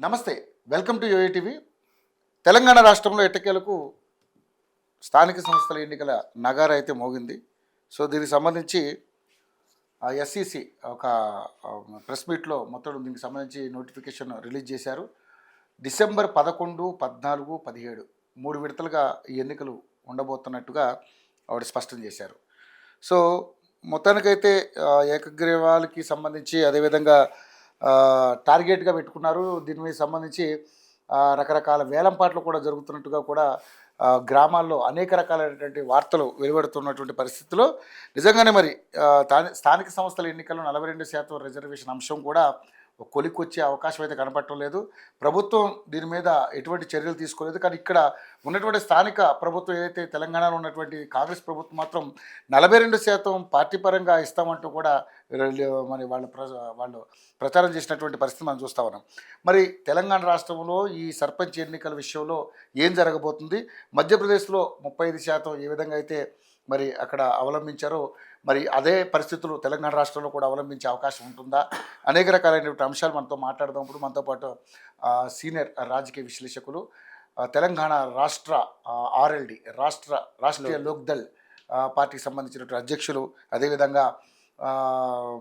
నమస్తే, welcome to యూఏటీవీ. Telangana రాష్ట్రంలో ఎట్టకేలకు స్థానిక సంస్థల ఎన్నికల నగారా అయితే మోగింది. సో దీనికి సంబంధించి ఎస్ఈసి ఒక ప్రెస్ మీట్లో మొత్తం దీనికి సంబంధించి నోటిఫికేషన్ రిలీజ్ చేశారు. డిసెంబర్ 11, 14, 17 3 విడతలుగా ఈ ఎన్నికలు ఉండబోతున్నట్టుగా ఆవిడ స్పష్టం చేశారు. సో మొత్తానికైతే ఏకగ్రీవాలకి సంబంధించి అదేవిధంగా టార్గెట్గా పెట్టుకున్నారు. దీని మీద సంబంధించి రకరకాల వేలంపాట్లు కూడా జరుగుతున్నట్టుగా కూడా గ్రామాల్లో అనేక రకాలైనటువంటి వార్తలు వెలువడుతున్నటువంటి పరిస్థితుల్లో నిజంగానే మరి స్థానిక సంస్థల ఎన్నికల్లో 42% రిజర్వేషన్ అంశం కూడా కొలిక్కొచ్చే అవకాశం అయితే కనపడటం లేదు. ప్రభుత్వం దీని మీద ఎటువంటి చర్యలు తీసుకోలేదు. కానీ ఇక్కడ ఉన్నటువంటి స్థానిక ప్రభుత్వం ఏదైతే తెలంగాణలో ఉన్నటువంటి కాంగ్రెస్ ప్రభుత్వం మాత్రం 42% పార్టీ పరంగా ఇస్తామంటూ కూడా మరి వాళ్ళు ప్రచారం చేసినటువంటి పరిస్థితి మనం చూస్తూ ఉన్నాం. మరి తెలంగాణ రాష్ట్రంలో ఈ సర్పంచ్ ఎన్నికల విషయంలో ఏం జరగబోతుంది? మధ్యప్రదేశ్లో 35% ఏ విధంగా అయితే మరి అక్కడ అవలంబించారో మరి అదే పరిస్థితులు తెలంగాణ రాష్ట్రంలో కూడా అవలంబించే అవకాశం ఉంటుందా? అనేక రకాలైనటువంటి అంశాలు మనతో మాట్లాడదాం. ఇప్పుడు మనతో పాటు సీనియర్ రాజకీయ విశ్లేషకులు, తెలంగాణ రాష్ట్ర ఆర్ఎల్డి రాష్ట్రీయ లోక్దళ్ పార్టీకి సంబంధించినటువంటి అధ్యక్షులు, అదేవిధంగా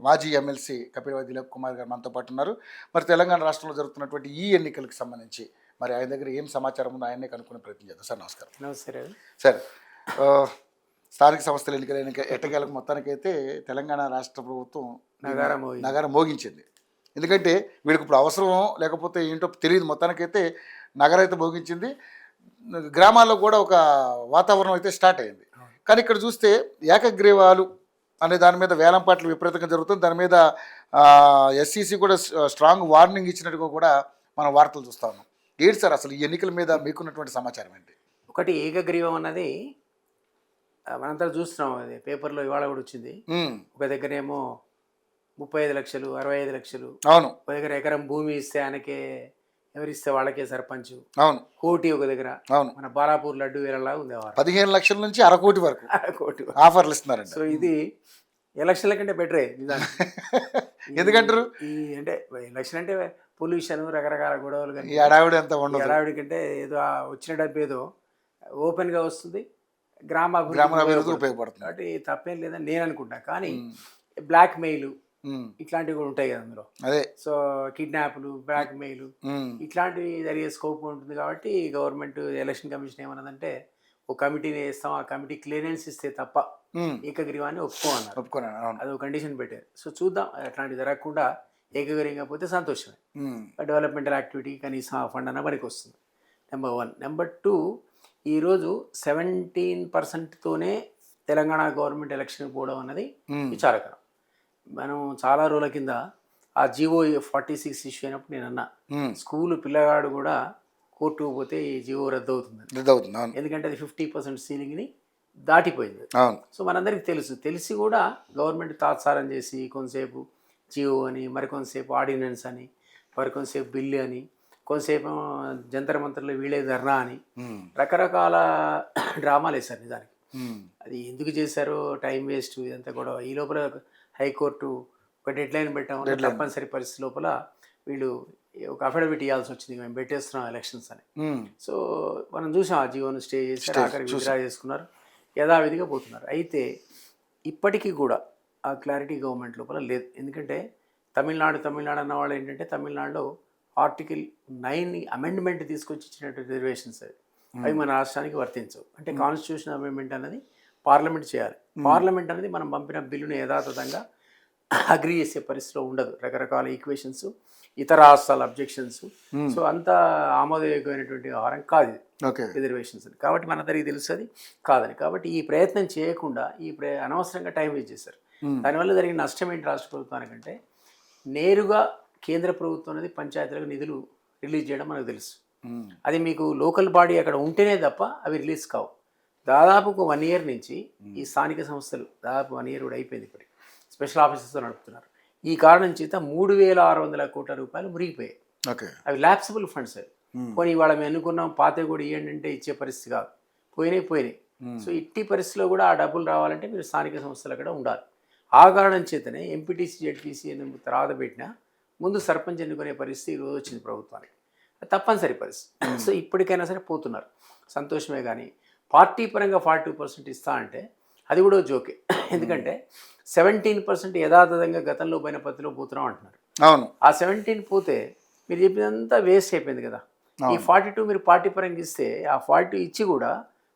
మాజీ ఎమ్మెల్సీ కపిలవాయి దిలీప్ కుమార్ గారు మనతో పాటు ఉన్నారు. మరి తెలంగాణ రాష్ట్రంలో జరుగుతున్నటువంటి ఈ ఎన్నికలకు సంబంధించి మరి ఆయన దగ్గర ఏం సమాచారం ఉందో ఆయనే కనుక్కునే ప్రయత్నం చేద్దాం. సార్ నమస్కారం. నమస్తే సార్. స్థానిక సంస్థల ఎన్నికల ఎట్టకేలకు మొత్తానికైతే తెలంగాణ రాష్ట్ర ప్రభుత్వం నగారం మోగించింది. ఎందుకంటే వీడికి ఇప్పుడు అవసరమో లేకపోతే ఏంటో తెలియదు, మొత్తానికైతే నగరం అయితే మోగించింది. గ్రామాల్లో కూడా ఒక వాతావరణం అయితే స్టార్ట్ అయింది. కానీ ఇక్కడ చూస్తే ఏకగ్రీవాలు అనే దాని మీద వేలంపాట్లు విపరీతంగా జరుగుతుంది. దాని మీద ఎస్ఈసి కూడా స్ట్రాంగ్ వార్నింగ్ ఇచ్చినట్టుగా కూడా మనం వార్తలు చూస్తా ఉన్నాం. ఏంటి సార్ అసలు ఈ ఎన్నికల మీద మీకున్నటువంటి సమాచారం ఏంటి? ఒకటి, ఏకగ్రీవం అన్నది మనంతా చూస్తున్నాం. అది పేపర్లో ఇవాళ కూడా వచ్చింది. ఒక దగ్గరేమో 35 లక్షలు, 65 లక్షలు, అవును, ఒక దగ్గర ఎకరం భూమి ఇస్తే ఆయనకే, ఎవరిస్తే వాళ్ళకే సర్పంచ్, అవును, కోటి ఒక దగ్గర, అవును, మన బాలాపూర్ లడ్డు వేరేలా ఉంది. 15 లక్షల నుంచి 1/2 కోటి వరకు ఆఫర్లు ఇస్తున్నారండి. సో ఇది ఎలక్షన్ల కంటే బెటరే ఎందుకంటారు? ఈ అంటే ఎలక్షన్ అంటే పొల్యూషన్, రకరకాల గొడవలు, కానీ హడావిడి కంటే ఏదో వచ్చిన డబ్బు ఏదో ఓపెన్గా వస్తుంది, గ్రామాభివృద్ధి ఉపయోగపడుతుంది. కాబట్టి తప్పేం లేదని నేను అనుకుంటా. కానీ బ్లాక్ మెయిల్ ఇట్లాంటివి కూడా ఉంటాయి కదా అందులో. అదే, సో కిడ్నాప్లు, బ్లాక్ మెయిల్ ఇట్లాంటివి జరిగే స్కోప్ ఉంటుంది. కాబట్టి గవర్నమెంట్ ఎలక్షన్ కమిషన్ ఏమన్నదంటే ఒక కమిటీని వేస్తాం, ఆ కమిటీ క్లియరెన్స్ ఇస్తే తప్ప ఏకగ్రీవాన్ని ఒప్పుకోన్నారు. అది ఒక కండిషన్ పెట్టారు. సో చూద్దాం, అట్లాంటివి జరగకుండా ఏకగ్రీవంగా పోతే సంతోషమే. డెవలప్మెంటల్ యాక్టివిటీ కనీసం ఆ ఫండ్ అన్న పనికి వస్తుంది. నెంబర్ 1. నెంబర్ 2, ఈరోజు 17%తోనే తెలంగాణ గవర్నమెంట్ ఎలక్షన్కి పోవడం అన్నది విచారకరం. మనం చాలా రోజుల కింద ఆ జీవో 46 ఇష్యూ అయినప్పుడు నేను అన్నా, స్కూల్ పిల్లగాడు కూడా కోర్టుకు పోతే ఈ జీవో రద్దు అవుతుంది. ఎందుకంటే అది 50% సీలింగ్ని దాటిపోయింది. సో మనందరికీ తెలిసి కూడా గవర్నమెంట్ తాత్సారం చేసి కొంతసేపు జీవో అని, మరికొంతసేపు ఆర్డినెన్స్ అని, మరికొంతసేపు బిల్లు అని, కొంతసేపు జంతర్ మంతర్లో వీళ్ళే ధర్నా అని రకరకాల డ్రామాలు వేశారు. నిజానికి అది ఎందుకు చేశారో టైం వేస్ట్ ఇదంతా కూడా. ఈ లోపల హైకోర్టు ఒక డెడ్ లైన్ పెట్టాము, తప్పనిసరి పరిస్థితి లోపల వీళ్ళు ఒక అఫిడవిట్ ఇవ్వాల్సి వచ్చింది, మేము పెట్టేస్తున్నాం ఎలక్షన్స్ అని. సో మనం చూసాం, ఆ జీవోను స్టే చేశారు, ఆఖరికి విత్డ్రా చేసుకున్నారు, యథావిధిగా పోతున్నారు. అయితే ఇప్పటికీ కూడా ఆ క్లారిటీ గవర్నమెంట్ లోపల లేదు. ఎందుకంటే తమిళనాడు అన్న వాళ్ళు ఏంటంటే, తమిళనాడులో ఆర్టికల్ 9 అమెండ్మెంట్ తీసుకొచ్చి ఇచ్చినట్టు రిజర్వేషన్స్ అవి మన రాష్ట్రానికి వర్తించవు. అంటే కాన్స్టిట్యూషన్ అమెండ్మెంట్ అనేది పార్లమెంట్ చేయాలి. పార్లమెంట్ అనేది మనం పంపిన బిల్లును యథాతథంగా అగ్రీ చేసే పరిస్థితిలో ఉండదు. రకరకాల ఈక్వేషన్స్, ఇతర రాష్ట్రాల అబ్జెక్షన్స్, సో అంత ఆమోదయోగ్యమైనటువంటి వ్యవహారం కాదు రిజర్వేషన్స్ అని. కాబట్టి మనందరికీ తెలుస్తుంది కాదని. కాబట్టి ఈ ప్రయత్నం చేయకుండా అనవసరంగా టైం వేస్ట్ చేశారు. దానివల్ల జరిగిన నష్టం ఏంటి రాష్ట్ర ప్రభుత్వానికంటే, నేరుగా కేంద్ర ప్రభుత్వం అనేది పంచాయతీలకు నిధులు రిలీజ్ చేయడం మనకు తెలుసు. అది మీకు లోకల్ బాడీ అక్కడ ఉంటేనే తప్ప అవి రిలీజ్ కావు. దాదాపు 1 ఇయర్ నుంచి ఈ స్థానిక సంస్థలు దాదాపు 1 ఇయర్ కూడా అయిపోయింది. ఇప్పటికి స్పెషల్ ఆఫీసర్స్తో నడుపుతున్నారు. ఈ కారణం చేత 3600 కోట్ల రూపాయలు మురిగిపోయాయి. అవి ల్యాప్సిబుల్ ఫండ్స్. అవి పోనీ ఇవాళ మేము అనుకున్నాం పాతే కూడా ఇవ్వండి అంటే ఇచ్చే పరిస్థితి కాదు, పోయినాయి. సో ఇట్టి పరిస్థితిలో కూడా ఆ డబ్బులు రావాలంటే మీరు స్థానిక సంస్థలు అక్కడ ఉండాలి. ఆ కారణం చేతనే ఎంపీటీసీ, జెడ్పీసీ అని తర్వాత పెట్టినా ముందు సర్పంచ్ ఎన్నుకునే పరిస్థితి ఈరోజు వచ్చింది ప్రభుత్వానికి. తప్పనిసరి పరిస్థితి. సో ఇప్పటికైనా సరే పోతున్నారు, సంతోషమే. కానీ పార్టీ పరంగా 42% ఇస్తా అంటే అది కూడా జోకే. ఎందుకంటే 17% యథాతథంగా గతంలో పోయిన పద్ధతిలో పోతున్నాం అంటున్నారు. అవును, ఆ 17 పోతే మీరు చెప్పినంతా వేస్ట్ అయిపోయింది కదా. ఈ 42 మీరు పార్టీ పరంగా ఇస్తే ఆ 42 ఇచ్చి కూడా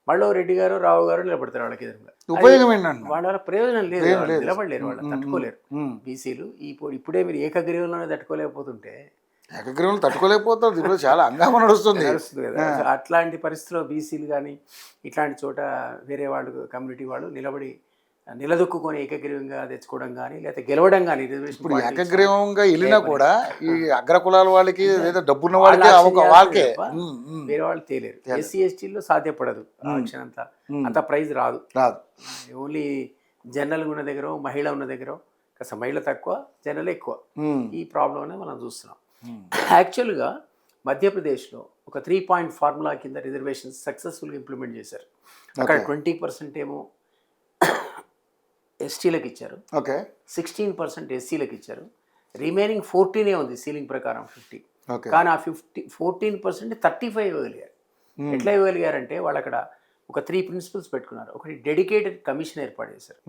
మళ్ళీ రెడ్డి గారు రావు గారు నిలబడతారు వాళ్ళకి ఎదురుగా. ఉపయోగం ఏంటంటే వాళ్ళ ప్రయోజనం లేదు, వాళ్ళు నిలబడలేరు, వాళ్ళు తట్టుకోలేరు. బీసీలు ఇప్పుడే మీరు ఏకగ్రీవంలోనే తట్టుకోలేకపోతుంటే ఏకగ్రీవం తట్టుకోలేకపోతారు. ఇప్పుడు చాలా హంగామా నడుస్తుంది కదా. అట్లాంటి పరిస్థితిలో బీసీలు కానీ ఇట్లాంటి చోట వేరే వాళ్ళు కమ్యూనిటీ వాళ్ళు నిలదొక్కుని ఏకగ్రీవంగా తెచ్చుకోవడం కానీ లేకపోతే గెలవడం కానీ రిజర్వేషన్ ఇప్పుడు ఏకగ్రీవంగా వెళ్ళినా కూడా ఈ అగ్ర కులాల వాళ్ళకి లేదా డబ్బున్న వాళ్ళకి వాళ్ళకే వేరే వాళ్ళు తేలేరు. ఎస్సీ ఎస్టీల్లో సాధ్యపడదు ఆప్షన్ అంతా, అంత ప్రైజ్ రాదు. ఓన్లీ జనరల్ ఉన్న దగ్గర మహిళ ఉన్న దగ్గర కాస్త మహిళ తక్కువ జనరల్ ఎక్కువ. ఈ ప్రాబ్లం అనేది మనం చూస్తున్నాం. యాక్చువల్గా మధ్యప్రదేశ్లో ఒక 3 పాయింట్ ఫార్ములా కింద రిజర్వేషన్స్ సక్సెస్ఫుల్గా ఇంప్లిమెంట్ చేశారు. అక్కడ 20% ఏమో ఎస్టీలకు ఇచ్చారు, 16% ఎస్సీలకు ఇచ్చారు, రిమైనింగ్ 14 ఉంది సీలింగ్ ప్రకారం 50. కానీ ఆ 14% 35 ఇవ్వగలిగారు. ఎట్లా ఇవ్వగలిగారంటే వాళ్ళు అక్కడ ఒక 3 ప్రిన్సిపల్స్ పెట్టుకున్నారు. ఒకటి డెడికేటెడ్ కమిషన్ ఏర్పాటు చేశారు.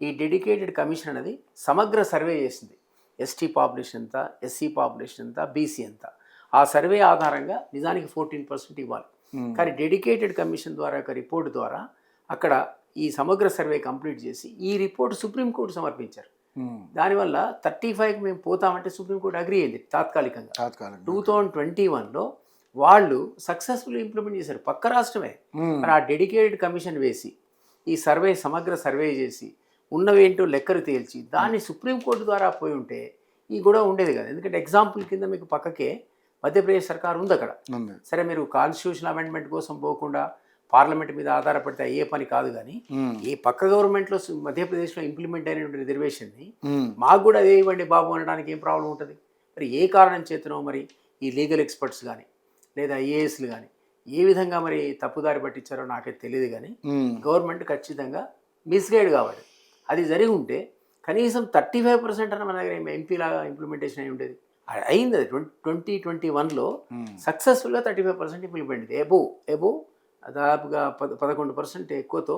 ఈ డెడికేటెడ్ కమిషన్ అనేది సమగ్ర సర్వే చేసింది. ఎస్టీ పాపులేషన్ ఎంత, ఎస్సీ పాపులేషన్ ఎంత, బీసీ ఎంత. ఆ సర్వే ఆధారంగా నిజానికి 14% ఇవ్వాలి. కానీ డెడికేటెడ్ కమిషన్ ద్వారా ఒక రిపోర్ట్ ద్వారా అక్కడ ఈ సమగ్ర సర్వే కంప్లీట్ చేసి ఈ రిపోర్ట్ సుప్రీంకోర్టు సమర్పించారు. దానివల్ల 35కి మేము పోతామంటే సుప్రీంకోర్టు అగ్రీ అయింది తాత్కాలికంగా. 2021లో వాళ్ళు సక్సెస్ఫుల్ ఇంప్లిమెంట్ చేశారు. పక్క రాష్ట్రమే. మరి ఆ డెడికేటెడ్ కమిషన్ వేసి ఈ సర్వే సమగ్ర సర్వే చేసి ఉన్నవేంటో లెక్కలు తేల్చి దాన్ని సుప్రీంకోర్టు ద్వారా పోయి ఉంటే ఈ గొడవ ఉండేది కదా. ఎందుకంటే ఎగ్జాంపుల్ కింద మీకు పక్కకే మధ్యప్రదేశ్ సర్కార్ ఉంది అక్కడ. సరే మీరు కాన్స్టిట్యూషన్ అమెండ్మెంట్ కోసం పోకుండా పార్లమెంట్ మీద ఆధారపడితే అయ్యే పని కాదు. కానీ ఈ పక్క గవర్నమెంట్లో మధ్యప్రదేశ్లో ఇంప్లిమెంట్ అయినటువంటి రిజర్వేషన్ని మాకు కూడా అదే ఇవ్వండి బాబు అనడానికి ఏం ప్రాబ్లం ఉంటుంది? మరి ఏ కారణం చేతనో మరి ఈ లీగల్ ఎక్స్పర్ట్స్ కానీ లేదా ఐఏఎస్లు కానీ ఏ విధంగా మరి తప్పుదారి పట్టించారో నాకైతే తెలియదు. కానీ గవర్నమెంట్ ఖచ్చితంగా మిస్గైడ్ కావాలి. అది జరిగి ఉంటే కనీసం 35% అన్న మన దగ్గర ఎంపీ లాగా ఇంప్లిమెంటేషన్ అయి ఉండేది. అయింది. అది 2021లో సక్సెస్ఫుల్గా 35% ఇంప్లిమెంట్ ఎబో దాదాపుగా 11% ఎక్కువతో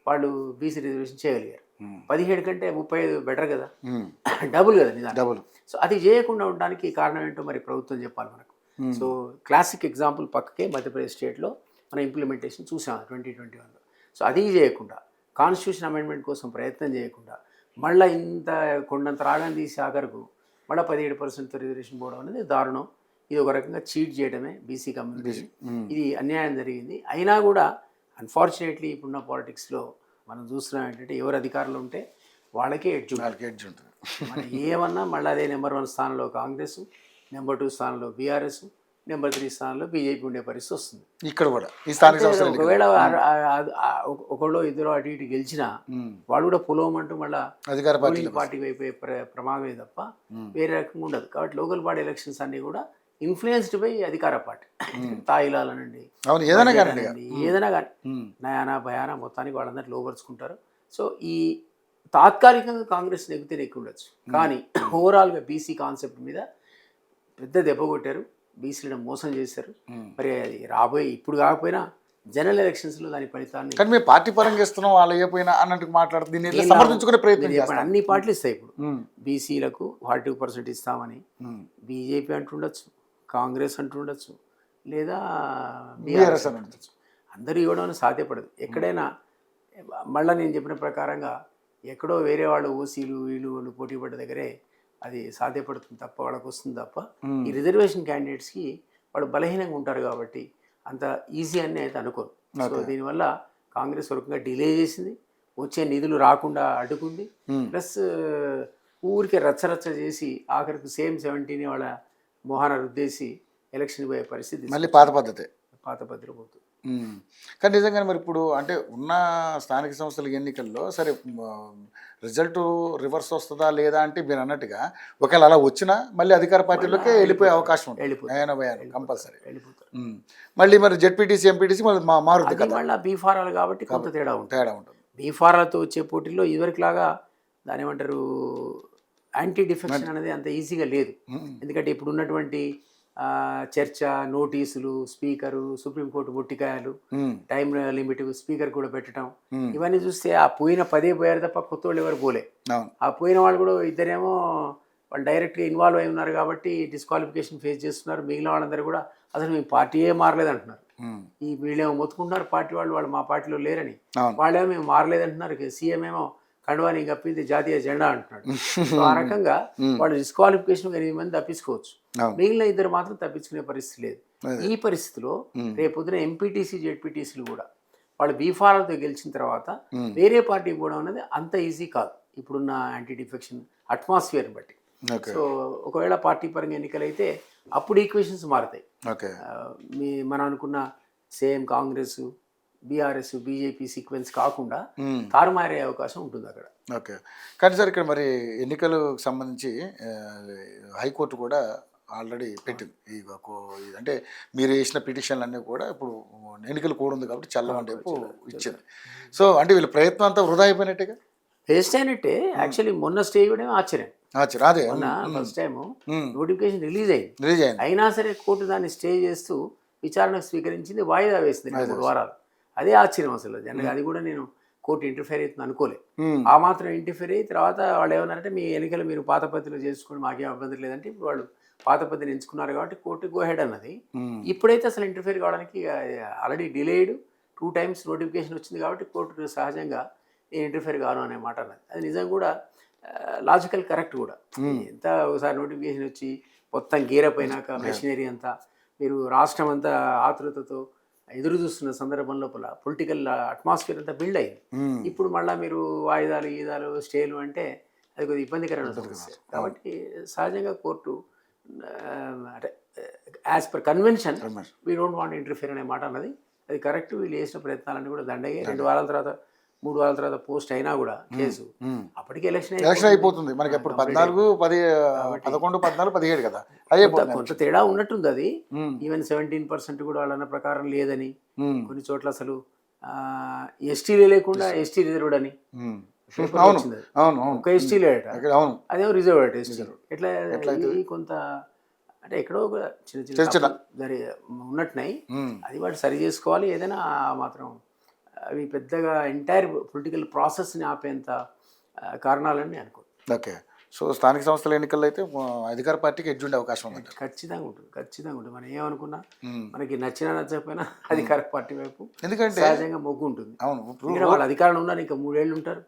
వాళ్ళు బీసీ రిజర్వేషన్ చేయగలిగారు. 17 కంటే 35 బెటర్ కదా, డబుల్ కదా నిజానికి. సో అది చేయకుండా ఉండడానికి కారణం ఏంటో మరి ప్రభుత్వం చెప్పాలి మనకు. సో క్లాసిక్ ఎగ్జాంపుల్ పక్కకే మధ్యప్రదేశ్ స్టేట్లో మనం ఇంప్లిమెంటేషన్ చూసాం 2021లో. సో అది చేయకుండా కాన్స్టిట్యూషన్ అమెండ్మెంట్ కోసం ప్రయత్నం చేయకుండా మళ్ళీ ఇంత కొండంత రాగం తీసి ఆఖరకు మళ్ళీ 17% రిజర్వేషన్ పోవడం అనేది దారుణం. ఇది ఒక రకంగా చీట్ చేయడమే బీసీ కమ్యూనిటీ. ఇది అన్యాయం జరిగింది. అయినా కూడా అన్ఫార్చునేట్లీ ఇప్పుడున్న పాలిటిక్స్లో మనం చూస్తున్నాం ఏంటంటే ఎవరు అధికారంలో ఉంటే వాళ్ళకే ఎడ్జ్ ఉంటుంది. మనం ఏమన్నా మళ్ళీ అదే నెంబర్ 1 స్థానంలో కాంగ్రెస్, నెంబర్ 2 స్థానంలో బీఆర్ఎస్, నెంబర్ 3 స్థానంలో బీజేపీ ఉండే పరిస్థితి వస్తుంది. ఇక్కడ కూడా ఈ స్థానిక ఒకవేళ ఒకళ్ళు ఇద్దరు అటు ఇటు గెలిచినా వాళ్ళు కూడా పొలవమంటూ మళ్ళీ అధికార పార్టీకి అయిపోయే ప్రమాదమే తప్ప వేరే రకంగా ఉండదు. కాబట్టి లోకల్ బాడీ ఎలక్షన్స్ అన్నీ కూడా ఇన్ఫ్లుయెన్స్డ్ బై అధికార పార్టీ. తాయిలాలనండి ఏదైనా కానీ నయానా భయానా మొత్తానికి వాళ్ళందరూ లోపరుచుకుంటారు. సో ఈ తాత్కాలికంగా కాంగ్రెస్ నెగ్గితే ఎక్కువ ఉండొచ్చు. కానీ ఓవరాల్గా బీసీ కాన్సెప్ట్ మీద పెద్ద దెబ్బ కొట్టారు, బీసీలను మోసం చేశారు. మరి అది రాబోయే ఇప్పుడు కాకపోయినా జనరల్ ఎలక్షన్స్లో దాని ఫలితాన్ని కానీ మేము పార్టీ పరంగా ఇస్తున్నాం వాళ్ళు అయిపోయినా అన్నట్టు మాట్లాడుతుంది, సమర్థించుకునే ప్రయత్నం అన్ని పార్టీలు ఇస్తాయి. ఇప్పుడు బీసీలకు 42% ఇస్తామని బీజేపీ అంటుండొచ్చు, కాంగ్రెస్ అంటుండొచ్చు, లేదా బీఆర్ఎస్ అంటుండొచ్చు. అందరూ ఇవ్వడం సాధ్యపడదు. ఎక్కడైనా మళ్ళీ నేను చెప్పిన ప్రకారంగా ఎక్కడో వేరే వాళ్ళు ఓసీలు వీళ్ళు వాళ్ళు పోటీ పడ్డ దగ్గరే అది సాధ్యపడుతుంది తప్ప వాళ్ళకు వస్తుంది తప్ప ఈ రిజర్వేషన్ క్యాండిడేట్స్కి వాళ్ళు బలహీనంగా ఉంటారు కాబట్టి అంత ఈజీ అని అయితే అనుకోను. సో దీనివల్ల కాంగ్రెస్ వరకుగా డిలే చేసింది, వచ్చే నిధులు రాకుండా అడ్డుకుంది, ప్లస్ ఊరికే రచ్చరచ్చ చేసి ఆఖరికి సేమ్ 17 వాళ్ళ మోహన రుద్దేసి ఎలక్షన్ పోయే పరిస్థితి మళ్ళీ పాత పద్ధతి పోతుంది. కానీ నిజంగానే మరి ఇప్పుడు అంటే ఉన్న స్థానిక సంస్థల ఎన్నికల్లో సరే రిజల్ట్ రివర్స్ వస్తుందా లేదా అంటే మీరు అన్నట్టుగా ఒకవేళ అలా వచ్చినా మళ్ళీ అధికార పార్టీలోకే వెళ్ళిపోయే అవకాశం ఉంటుంది కంపల్సరీ. మళ్ళీ మరి జెడ్పీటీసీ ఎంపీటీసీ మారుతుంది కదా, మళ్ళీ బీఫారాలు కాబట్టి కొంత తేడా ఉంటుంది. బీఫారాలతో వచ్చే పోటీల్లో ఇదివరకులాగా దాని ఏమంటారు యాంటీ డిఫెక్షన్ అనేది అంత ఈజీగా లేదు. ఎందుకంటే ఇప్పుడు ఉన్నటువంటి చర్చ, నోటీసులు, speaker, supreme court మొట్టికాయలు, time limit, speaker కూడా పెట్టడం, ఇవన్నీ చూస్తే ఆ పోయిన 10 పోయారు తప్ప కొత్త వాళ్ళు ఎవరు పోలే. ఆ పోయిన వాళ్ళు కూడా ఇద్దరేమో వాళ్ళు డైరెక్ట్గా ఇన్వాల్వ్ అయి ఉన్నారు కాబట్టి డిస్క్వాలిఫికేషన్ ఫేస్ చేస్తున్నారు. మిగిలిన వాళ్ళందరూ కూడా అసలు మేము పార్టీయే మారలేదు అంటున్నారు. ఈ వీళ్ళేమో మొత్తుకుంటున్నారు పార్టీ వాళ్ళు మా పార్టీలో లేరని, వాళ్ళేమో మేము మారలేదంటున్నారు. సీఎం ఏమో కండువాని కప్పింది జాతీయ జెండా అంటున్నాడు. సో ఆ రకంగా వాళ్ళు డిస్క్వాలిఫికేషన్ 8 మంది తప్పించుకోవచ్చు, మిగిలిన 2 మాత్రం తప్పించుకునే పరిస్థితి లేదు. ఈ పరిస్థితిలో రేపొద్దున ఎంపీటీసీ, జెడ్పీటీసీలు కూడా వాళ్ళు బీఫారాలతో గెలిచిన తర్వాత వేరే పార్టీకి పోవడం అనేది అంత ఈజీ కాదు ఇప్పుడున్న యాంటీ డిఫెక్షన్ అట్మాస్ఫియర్ని బట్టి. సో ఒకవేళ పార్టీ పరంగా ఎన్నికలైతే అప్పుడు ఈక్వేషన్స్ మారుతాయి. మనం అనుకున్న same Congress, BRS, BJP sequence కాకుండా తారుమారే అవకాశం ఉంటుంది అక్కడ. ఓకే, కానీ సార్ ఇక్కడ మరి ఎన్నికలకు సంబంధించి హైకోర్టు కూడా ఆల్రెడీ పెట్టింది అంటే మీరు వేసిన పిటిషన్లు అన్నీ కూడా ఇప్పుడు ఎన్నికలు కూడా ఉంది కాబట్టి చల్లమని చెప్పు ఇచ్చింది. సో అంటే వీళ్ళ ప్రయత్నం అంతా వృధా అయిపోయినట్టుగా వేస్ట్ అయినట్టే. యాక్చువల్లీ మొన్న స్టే ఇవ్వడం ఆశ్చర్యం. అదే మొన్న ఫస్ట్ టైం నోటిఫికేషన్ రిలీజ్ అయింది, అయినా సరే కోర్టు దాన్ని స్టే చేస్తూ విచారణకు స్వీకరించింది, వాయిదా వేసింది 3 వారాలు. అదే ఆశ్చర్యం అసలు. జనరల్గా అది కూడా నేను కోర్టు ఇంటర్ఫేర్ అవుతుంది అనుకోలే. ఆ మాత్రం ఇంటర్ఫేర్ అయ్యి తర్వాత వాళ్ళు ఏమన్నారంటే మీ ఎన్నికలు మీరు పాత పద్ధతిలో చేసుకుని మాకేం ఇబ్బంది లేదంటే, ఇప్పుడు వాళ్ళు పాత పద్ధతిని ఎంచుకున్నారు కాబట్టి కోర్టు గో హెడ్ అన్నది. ఇప్పుడైతే అసలు ఇంటర్ఫేర్ కావడానికి ఆల్రెడీ డిలేడ్ 2 times నోటిఫికేషన్ వచ్చింది కాబట్టి కోర్టు సహజంగా నేను ఇంటర్ఫేర్ కాను అనే మాట అన్నది. అది నిజం కూడా లాజికల్ కరెక్ట్ కూడా. ఎంత ఒకసారి నోటిఫికేషన్ వచ్చి మొత్తం గీరపోయినాక మెషినరీ అంతా మీరు రాష్ట్రం అంతా ఆతృతతో ఎదురు చూస్తున్న సందర్భం లోపల పొలిటికల్ అట్మాస్ఫియర్ అంతా బిల్డ్ అయ్యింది. ఇప్పుడు మళ్ళీ మీరు వాయిదాలు స్టేలు అంటే అది కొద్దిగా ఇబ్బందికరమైన సమస్య. కాబట్టి సహజంగా కోర్టు అంటే as per convention we don't want interfere అనే మాట అన్నది. అది కరెక్ట్. వీళ్ళు చేసిన ప్రయత్నాలన్నీ కూడా దండగే. 2 వారాల తర్వాత 3 వారాల తర్వాత పోస్ట్ అయినా కూడా కేసు అప్పటికి ఎలక్షన్ అయిపోతుంది. మనకి ఎప్పుడు 14, 11, 14, 17 కదా, కొంత తేడా ఉన్నట్టుంది. అది ఈవెన్ 17% కూడా వాళ్ళన్న ప్రకారం లేదని, కొన్ని చోట్ల అసలు ఎస్టీలే లేకుండా ఎస్టీ రిజర్వ్డ్ అని వచ్చింది. ఒక ఎస్టీ లేట, అదేమో రిజర్వ్డ్ ఎస్టీ. ఎట్లా కొంత అంటే ఎక్కడో చిన్న చిన్న ఉన్నట్టున్నాయి. అది వాటి సరి చేసుకోవాలి. ఏదైనా మాత్రం అవి పెద్దగా ఎంటైర్ పొలిటికల్ ప్రాసెస్ని ఆపేంత కారణాలని అనుకో. ఓకే, సో స్థానిక సంస్థల ఎన్నికల్లో అయితే అధికార పార్టీకి ఎడ్జ్ ఉండే అవకాశం ఉంది. ఖచ్చితంగా ఉంటుంది. మనం ఏమనుకున్నా మనకి నచ్చినా నచ్చకపోయినా అధికార పార్టీ వైపు ఎందుకంటే సహజంగా మొగ్గు ఉంటుంది. వాళ్ళ అధికారంలో ఉన్నారు, ఇంకా 3 ఏళ్ళు ఉంటారు,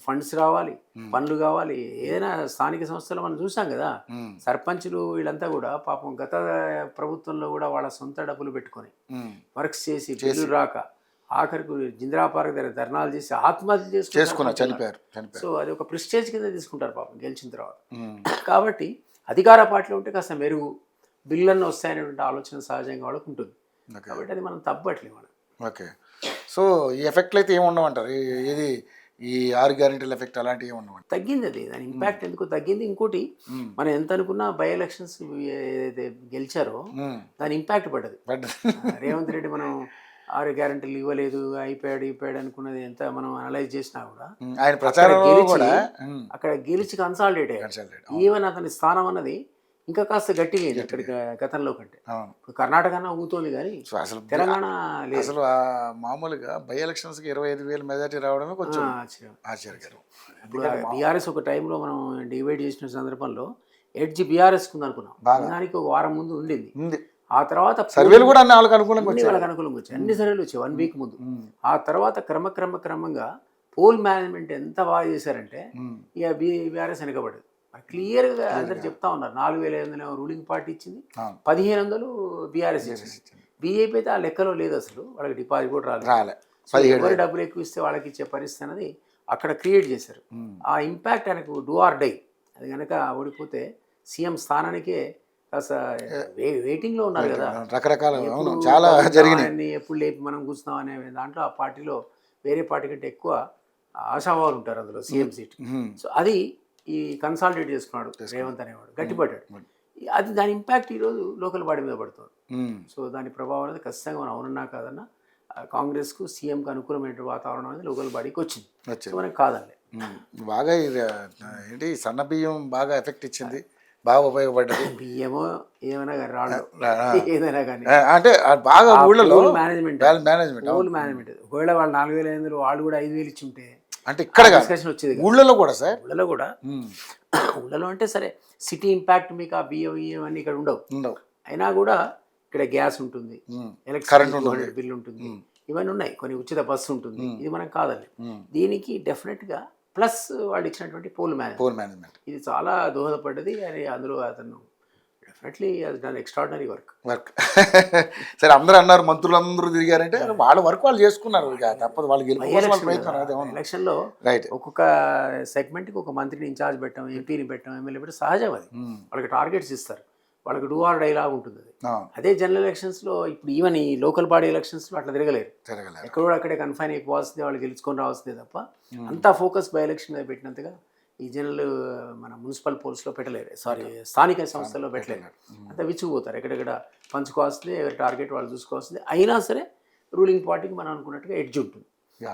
ఫండ్స్ రావాలి, పనులు కావాలి. ఏదైనా స్థానిక సంస్థలు మనం చూసాం కదా, సర్పంచులు వీళ్ళంతా కూడా పాపం గత ప్రభుత్వంలో కూడా వాళ్ళ సొంత డబ్బులు పెట్టుకొని వర్క్స్ చేసి బిల్లులు రాక ఆఖరికి జింద్రా పార్క్ దగ్గర ధర్నాలు చేసి ఆత్మహత్య చేసుకున్నారు, చనిపోయారు. సో అది ఒక ప్రిస్టేజ్ కింద తీసుకుంటారు పాపం గెలిచిన తర్వాత. కాబట్టి అధికార పార్టీలో ఉంటే కాస్త మెరుగు బిల్లులను వస్తాయనేటువంటి ఆలోచన సహజంగా వాళ్ళకు ఉంటుంది. కాబట్టి అది మనం తప్పట్లేదు మనం. ఓకే, సో ఈ ఎఫెక్ట్లు అయితే ఏముండమంటారు? ఇది ఈ 6 గ్యారెంటీల ఎఫెక్ట్ అలాంటివి ఏముండవు? తగ్గింది. అది దాని ఇంపాక్ట్ ఎందుకు తగ్గింది. ఇంకోటి మనం ఎంత అనుకున్నా బై ఎలక్షన్స్ ఏదైతే గెలిచారో దాని ఇంపాక్ట్ పడ్డది. రేవంత్ రెడ్డి మనం 6 గ్యారెంటీలు ఇవ్వలేదు, అయిపోయాడు అనుకున్నది ఎంత మనం అనలైజ్ చేసినా కూడా ఆయన ప్రచారం అక్కడ గెలిచి కన్సాలిడేట్ అయ్యాడు. ఈవెన్ అతని స్థానం అన్నది ఇంకా కాస్త గట్టిగా అయింది అక్కడికి గతంలో కంటే. ఇప్పుడు కర్ణాటక ఊతోంది కానీ తెలంగాణ లేదు. అసలు మామూలుగా బై ఎలక్షన్స్కి 25,000 మెజార్టీ రావడమే కొంచెం ఆశ్చర్యకరం. ఇప్పుడు బీఆర్ఎస్ ఒక టైంలో మనం డివైడ్ చేసిన సందర్భంలో ఎడ్జ్ బీఆర్ఎస్ కుంది అనుకున్నాం. దానికి ఒక వారం ముందు ఉండింది. ఆ తర్వాత సర్వేలు కూడా వాళ్ళకి అనుకూలంగా వచ్చాయి. అన్ని సర్వేలు వచ్చాయి 1 వీక్ ముందు. ఆ తర్వాత క్రమంగా పోల్ మేనేజ్మెంట్ ఎంత బాగా చేశారంటే ఇక బీఆర్ఎస్ వెనకబడదు. క్లియర్గా అందరు చెప్తా ఉన్నారు. 4,500 రూలింగ్ పార్టీ ఇచ్చింది, 1,500 బీఆర్ఎస్ చేసింది. బీజేపీ అయితే ఆ లెక్కలో లేదు అసలు. వాళ్ళకి డిపాజిట్ కూడా రాలేదు. ఎవరు డబ్బులు ఎక్కువ ఇస్తే వాళ్ళకి ఇచ్చే పరిస్థితి అనేది అక్కడ క్రియేట్ చేశారు. ఆ ఇంపాక్ట్ ఆయనకు డూ ఆర్ డై. అది కనుక ఓడిపోతే సీఎం స్థానానికే కాస్త వెయిటింగ్లో ఉన్నారు కదా. రకరకాల చాలా జరిగినాయి. ఎప్పుడు లేపి మనం కూర్చున్నాం అనే దాంట్లో ఆ పార్టీలో వేరే పార్టీ కంటే ఎక్కువ ఆశావాహులు ఉంటారు అందులో సీఎం సీట్. సో అది ఈ కన్సాలిడేట్ చేసుకున్నాడు రేవంత్ అనేవాడు, గట్టిపడ్డాడు. అది దాని ఇంపాక్ట్ ఈరోజు లోకల్ బాడీ మీద పడుతుంది. సో దాని ప్రభావం అనేది ఖచ్చితంగా మనం అవునన్నా కాదన్నా కాంగ్రెస్కు సీఎంకు అనుకూలమైన వాతావరణం అనేది లోకల్ బాడీకి వచ్చింది. మనకి కాదండి. బాగా ఏంటి సన్న బియ్యం బాగా ఎఫెక్ట్ ఇచ్చింది. బాగా ఉపయోగపడ్డది. బియ్యమో ఏమైనా కానీ రాళ్ళు ఆ. ఏదైనా కానీ అంటే అది బాగా ఊళ్ళలో మేనేజ్మెంట్ మేనేజ్మెంట్ ఓల్ మేనేజ్మెంట్. ఒకవేళ వాళ్ళు 4,500 వాళ్ళు కూడా 5,000 ఇచ్చి ఉంటే అంటే ఇక్కడ కాదు, డిస్కషన్ వచ్చేది కాదు. ఊళ్ళలో కూడా సార్. ఊళ్ళలో కూడా ఊళ్ళలో అంటే సరే సిటీ ఇంపాక్ట్ మీకు ఆ బియ్యం ఇయ్యం అన్నీ ఇక్కడ ఉండవు. ఉండవు. అయినా కూడా ఇక్కడ గ్యాస్ ఉంటుంది, కరెంట్ ఎలక్ట్రిసిటీ ఉంటుంది. బిల్ ఉంటుంది, ఇవన్నీ ఉన్నాయి. కొన్ని ఉచిత బస్సు ఉంటుంది, ఇది మనం కాదండి. దీనికి డెఫినెట్గా ప్లస్ వాళ్ళు ఇచ్చినటువంటి పోల్ మేనేజ్మెంట్ ఇది చాలా దోహదపడ్డది. అని అందులో అతను డెఫినెట్లీ డన్ ఎక్స్ట్రాడినరీ వర్క్. సరే అందరూ అన్నారు మంత్రులందరూ తిరిగారంటే వాళ్ళ వర్క్ వాళ్ళు చేసుకున్నారు, ఇక తప్పదు. వాళ్ళు గెలుపు ప్రయత్నం అదే. ఎలక్షన్లో రైట్. ఒక్కొక్క సెగ్మెంట్కి ఒక మంత్రిని ఇన్ఛార్జ్ పెట్టడం, ఎంపీని పెట్టడం, ఎమ్మెల్యే పెట్టడం సహజం. అది వాళ్ళకి టార్గెట్స్ ఇస్తారు, వాళ్ళకి డూ ఆర్ డై లాగా ఉంటుంది. అదే జనరల్ ఎలక్షన్స్లో ఇప్పుడు ఈవెన్ ఈ లోకల్ బాడీ ఎలక్షన్స్లో అట్లా తిరగలేరు. ఎక్కడ కూడా అక్కడే కన్ఫైన్ అయిపోవాల్సిందే, వాళ్ళు గెలుచుకొని రావాల్సిందే తప్ప అంతా ఫోకస్ బై ఎలక్షన్ మీద పెట్టినంతగా ఈ జనరల్ మన మున్సిపల్ పోల్స్లో పెట్టలేరు, సారీ స్థానిక సంస్థల్లో పెట్టలేరు. అంతా విచ్చుకుపోతారు, ఎక్కడెక్కడ పంచుకోవాల్సిందే, ఎవరి టార్గెట్ వాళ్ళు చూసుకోవాల్సిందే. అయినా సరే రూలింగ్ పార్టీకి మనం అనుకున్నట్టుగా ఎడ్జ్ ఉంటుంది.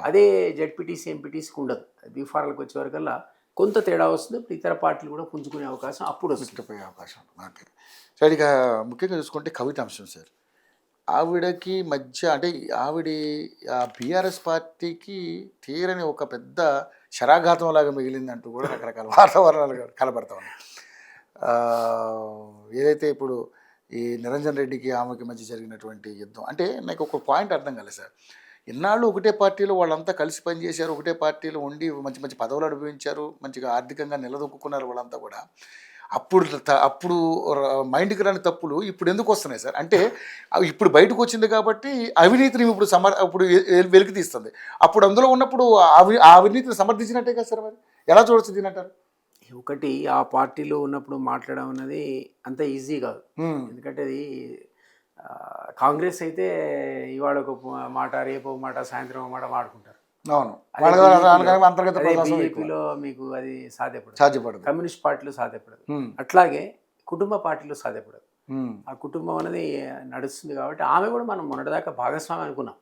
అదే జెడ్పీటీసీ ఎంపీటీసీకి ఉండదు. బీఫార్లకు వచ్చే వరకల్లా కొంత తేడా వస్తుంది, ఇతర పార్టీలు కూడా పుంజుకునే అవకాశం అప్పుడు వస్తుంది. అవకాశం. Okay sir. ఇక ముఖ్యంగా చూసుకుంటే కవిత అంశం సార్, ఆవిడకి మధ్య అంటే ఆవిడ బీఆర్ఎస్ పార్టీకి తీరని ఒక పెద్ద శరాఘాతం లాగా మిగిలిందంటూ కూడా రకరకాల వాతావరణాలు కనబడతా ఉన్నాయి. ఏదైతే ఇప్పుడు ఈ నిరంజన్ రెడ్డికి ఆమెకి మధ్య జరిగినటువంటి యుద్ధం, అంటే నాకు ఒక పాయింట్ అర్థం కాలేదు సార్. ఇన్నాళ్ళు ఒకటే పార్టీలో వాళ్ళంతా కలిసి పనిచేశారు, ఒకటే పార్టీలో ఉండి మంచి మంచి పదవులు అనుభవించారు, మంచిగా ఆర్థికంగా నిలదొక్కున్నారు వాళ్ళంతా కూడా. అప్పుడు మైండ్కి రాని తప్పులు ఇప్పుడు ఎందుకు వస్తున్నాయి సార్? అంటే ఇప్పుడు బయటకు వచ్చింది కాబట్టి అవినీతిని ఇప్పుడు వెలికి తీస్తుంది. అప్పుడు అందులో ఉన్నప్పుడు ఆ అవినీతిని సమర్థించినట్టే కదా సార్. మరి ఎలా చూడొచ్చు దీని అంటారు? ఒకటి ఆ పార్టీలో ఉన్నప్పుడు మాట్లాడడం అన్నది అంత ఈజీ కాదు. ఎందుకంటే అది కాంగ్రెస్ అయితే ఇవాళ ఒక మాట, రేపు ఒక మాట, సాయంత్రం ఒక మాట మాడుకుంటారు. అవును. బీజేపీలో మీకు అది సాధ్యపడదు, కమ్యూనిస్ట్ పార్టీలో సాధ్యపడదు, అట్లాగే కుటుంబ పార్టీలో సాధ్యపడదు. ఆ కుటుంబం అనేది నడుస్తుంది కాబట్టి ఆమె కూడా మనం మొన్నటిదాకా భాగస్వామి అనుకున్నాం,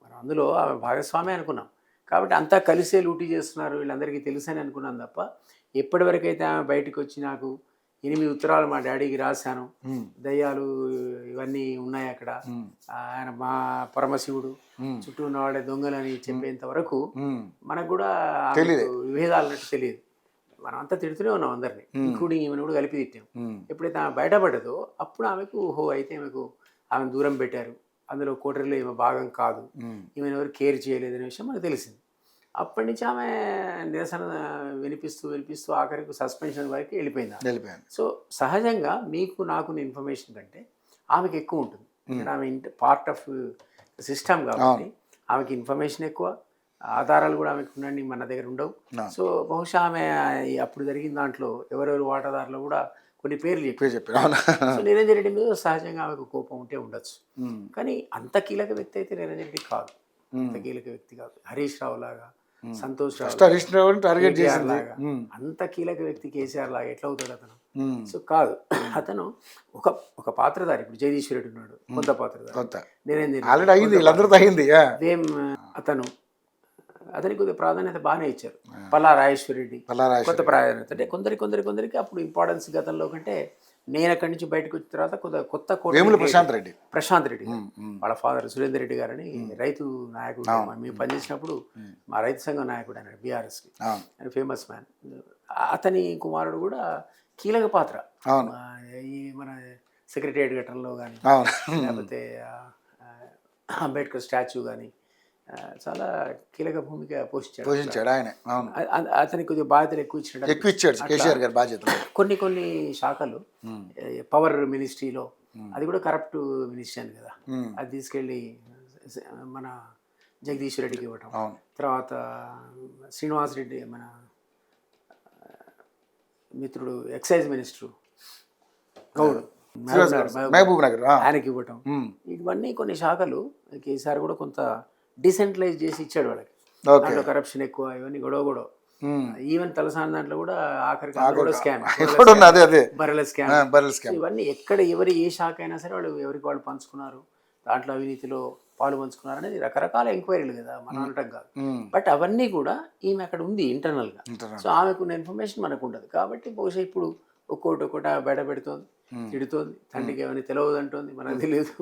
మనం అందులో ఆమె భాగస్వామి అనుకున్నాం. కాబట్టి అంతా కలిసే లూటీ చేస్తున్నారు వీళ్ళందరికీ తెలుసని అనుకున్నాం తప్ప ఎప్పటివరకైతే ఆమె బయటకు వచ్చి నాకు 8 ఉత్తరాలు మా డాడీకి రాశాను, దయ్యాలు ఇవన్నీ ఉన్నాయి అక్కడ, ఆయన మా పరమశివుడు, చుట్టూ ఉన్న వాళ్ళే దొంగలని చెప్పేంత వరకు మనకు కూడా విభేదాలు అన్నట్టు తెలియదు. మనం అంతా తిడుతూనే ఉన్నాం అందరినీ, ఇంక్లూడింగ్ ఈమెను కూడా కలిపి తిట్టాం. ఎప్పుడైతే ఆమె బయటపడ్డదో అప్పుడు ఆమెకు అయితే ఆమెను దూరం పెట్టారు, అందులో కోటరీలో ఈమె భాగం కాదు, ఈమెను ఎవరు కేర్ చేయలేదనే విషయం మనకు తెలిసింది. అప్పటి నుంచి ఆమె నిరసన వినిపిస్తూ ఆఖరికి సస్పెన్షన్ వరకు వెళ్ళిపోయింది. సో సహజంగా మీకు నాకు ఇన్ఫర్మేషన్ కంటే ఆమెకి ఎక్కువ ఉంటుంది, ఆమె పార్ట్ ఆఫ్ సిస్టమ్ కాబట్టి ఆమెకి ఇన్ఫర్మేషన్ ఎక్కువ, ఆధారాలు కూడా ఆమెకు ఉండండి మన దగ్గర ఉండవు. సో బహుశా ఆమె అప్పుడు జరిగిన దాంట్లో ఎవరెవరు వాటాదారులు కూడా కొన్ని పేర్లు చెప్పారు. సో నిరంజన్ రెడ్డి మీద సహజంగా ఆమెకు కోపం ఉంటే ఉండొచ్చు, కానీ అంత కీలక వ్యక్తి అయితే నిరంజన్ రెడ్డి కాదు, అంత కీలక వ్యక్తి కాదు. హరీష్ రావు లాగా, సంతోష్ రావు టార్గెట్ లాగా అంత కీలక వ్యక్తి కేసీఆర్ లాగా ఎట్లా అవుతాడు అతను? సో కాదు, అతను ఒక పాత్రధారి. ఇప్పుడు జగదీశ్వర్ రెడ్డి ఉన్నాడు, కొత్త పాత్రధారి. అతనికి కొద్దిగా ప్రాధాన్యత బాగానే ఇచ్చారు. పల్లా రాజేశ్వర రెడ్డి కొత్త ప్రాధాన్యత, అంటే కొందరికి అప్పుడు ఇంపార్టెన్స్ గతంలో కంటే. నేను అక్కడి నుంచి బయటకు వచ్చిన తర్వాత కొత్త ప్రశాంత్ రెడ్డి వాళ్ళ ఫాదర్ సురేందర్ రెడ్డి గారని రైతు నాయకుడు, మేము పనిచేసినప్పుడు మా రైతు సంఘం నాయకుడు అన్నాడు బీఆర్ఎస్కి, ఆయన ఫేమస్ మ్యాన్. అతని కుమారుడు కూడా కీలక పాత్ర ఈ మన సెక్రటేరియట్ ఘటనలో కానీ, లేకపోతే అంబేద్కర్ స్టాచ్యూ కానీ చాలా కీలక భూమిక పోషించాడు ఆయన. అతనికి కొద్దిగా బాధ్యతలు ఎక్కువ ఇచ్చాడు కేసీఆర్ గారి బాధ్యతలు. కొన్ని శాఖలు పవర్ మినిస్ట్రీలో అది కూడా కరప్ట్ మినిస్ట్రీ అని కదా, అది తీసుకెళ్ళి మన జగదీశ్వర్ రెడ్డికి ఇవ్వటం. తర్వాత శ్రీనివాస్ రెడ్డి మన మిత్రుడు ఎక్సైజ్ మినిస్టర్ గౌడ్ మహబూబ్ నగర్ ఆయనకి ఇవ్వటం. ఇవన్నీ కొన్ని శాఖలు కేసీఆర్ కూడా కొంత డిసెంట్రలైజ్ చేసి ఇచ్చాడు వాళ్ళకి. దాంట్లో కరప్షన్ ఎక్కువ, ఇవన్నీ గొడవ. ఈవెన్ తలసాని దాంట్లో కూడా ఆఖరికి స్కామ్, బర్రెల స్కామ్, ఇవన్నీ ఎక్కడ ఎవరు ఏ శాఖ అయినా సరే వాళ్ళు ఎవరికి వాళ్ళు పంచుకున్నారు, దాంట్లో అవినీతిలో పాలు పంచుకున్నారు అనేది రకరకాల ఎంక్వైరీలు కదా, మనం అనటం కాదు. బట్ అవన్నీ కూడా ఈమె అక్కడ ఉంది ఇంటర్నల్గా. సో ఆమెకున్న ఇన్ఫర్మేషన్ మనకు ఉండదు కాబట్టి బహుశా ఇప్పుడు ఒక్కోటి బయట పెడుతోంది, తిడుతోంది, తండ్రికి ఏమైనా తెలియదు అంటోంది, మనకు తెలియదు,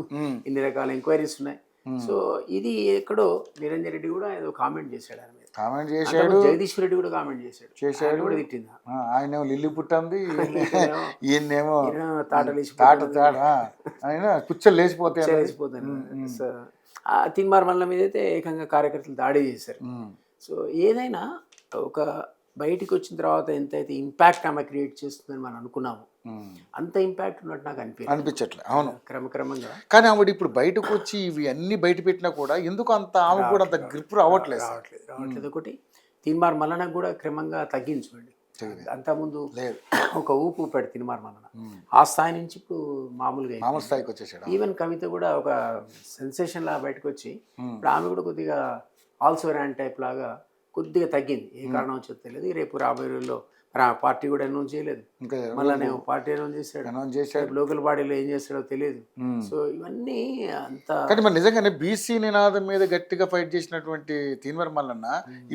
ఇన్ని రకాల ఎంక్వైరీస్ ఉన్నాయి. సో ఇది ఎక్కడో నిరంజన్ రెడ్డి కూడా ఏదో కామెంట్ చేశాడు ఆయన మీద. కామెంట్ చేశాడు, జగదీశ్వర్ రెడ్డి కూడా కామెంట్ చేశాడు, ఆయన కూడా తిట్టిందా, ఆయన లిల్లి పుట్టింది, ఈయనేమో తాటలేసి ఆయన కుచ్చలు లేచిపోతాయి. లేచిపోతాను. సో తిన్మార్ మల్ల మీద అయితే ఏకంగా కార్యకర్తలు దాడి చేశారు. సో ఏదైనా ఒక బయటికి వచ్చిన తర్వాత ఎంతైతే ఇంపాక్ట్ ఆమె క్రియేట్ చేస్తుందని మనం అనుకున్నాము, అంత ఇంపాక్ట్ ఉన్నట్టు నాకు అనిపించట్లే. అవును, క్రమక్రమంగా. కానీ ఆవిడ ఇప్పుడు బయటకు వచ్చి ఇవి అన్ని బయట పెట్టినా కూడా ఎందుకు అంత ఆమె కూడా అంత గ్రిప్ రావట్లేదు. ఒకటి తిన్మార్ మల్లనకు కూడా క్రమంగా తగ్గించుకోండి. అంతకుముందు ఒక ఊపు ఊపాడు తిన్మార్ మల్లన, ఆ స్థాయి నుంచి ఇప్పుడు మామూలు స్థాయికి వచ్చేసాడు. ఈవెన్ కవిత కూడా ఒక సెన్సేషన్ లా బయటకు వచ్చి ఇప్పుడు ఆమె కూడా కొద్దిగా ఆల్సో ర్యాండ్ టైప్ లాగా కొద్దిగా తగ్గింది. ఏ కారణం వచ్చో తెలియదు. రేపు రాబోయే రోజుల్లో పార్టీ కూడా అనౌన్స్ చేయలేదు, మళ్ళీ పార్టీ అనౌన్స్ చేశాడు, లోకల్ బాడీలో ఏం చేస్తాడో తెలియదు. సో ఇవన్నీ అంత. కానీ మరి నిజంగానే బీసీ నినాదం మీద గట్టిగా ఫైట్ చేసినటువంటి తీన్మార్ మల్లన్న